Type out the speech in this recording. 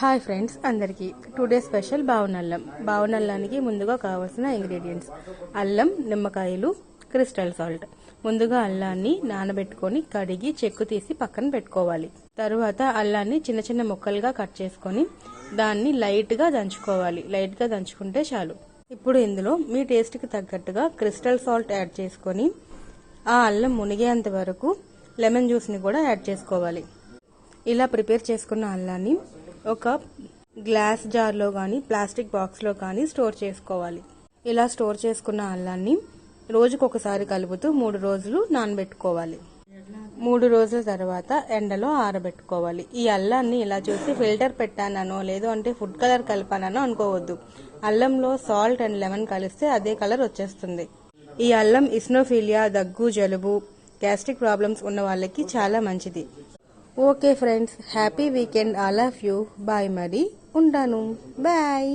Hi friends, అందరికీ today special బావనల్లం. బావనల్లానికి ముందుగా కావాల్సిన ఇంగ్రీడియంట్స్: అల్లం, నిమ్మకాయలు, క్రిస్టల్ సాల్ట్. ముందుగా అల్లాన్ని నానబెట్టుకొని కడిగి చెక్కు తీసి పక్కన పెట్టుకోవాలి. తరువాత అల్లాన్ని చిన్న చిన్న ముక్కలుగా కట్ చేసుకొని దాన్ని లైట్గా దంచుకోవాలి. లైట్గా దంచుకుంటే చాలు. ఇప్పుడు ఇందులో మీ టేస్ట్కి తగ్గట్టుగా క్రిస్టల్ సాల్ట్ యాడ్ చేసుకొని ఆ అల్లం మునిగేంత వరకు లెమన్ జ్యూస్ని కూడా యాడ్ చేసుకోవాలి. ఇలా ప్రిపేర్ చేసుకున్న అల్లాన్ని ఒక గ్లాస్ జార్లో కానీ ప్లాస్టిక్ బాక్స్లో కానీ స్టోర్ చేసుకోవాలి. ఇలా స్టోర్ చేసుకున్న అల్లాన్ని రోజుకొకసారి కలుపుతూ 3 రోజులు నానబెట్టుకోవాలి. 3 రోజుల తర్వాత ఎండలో ఆరబెట్టుకోవాలి. ఈ అల్లాన్ని ఇలా చూసి ఫిల్టర్ పెట్టానో లేదు అంటే ఫుడ్ కలర్ కలిపానో అనుకోవద్దు. అల్లంలో సాల్ట్ అండ్ లెమన్ కలిస్తే అదే కలర్ వచ్చేస్తుంది. ఈ అల్లం ఇస్నోఫీలియా, దగ్గు, జలుబు, గ్యాస్ట్రిక్ ప్రాబ్లమ్స్ ఉన్న వాళ్ళకి చాలా మంచిది. Okay friends, happy weekend all of you. Bye, మరి ఉంటాను. బాయ్.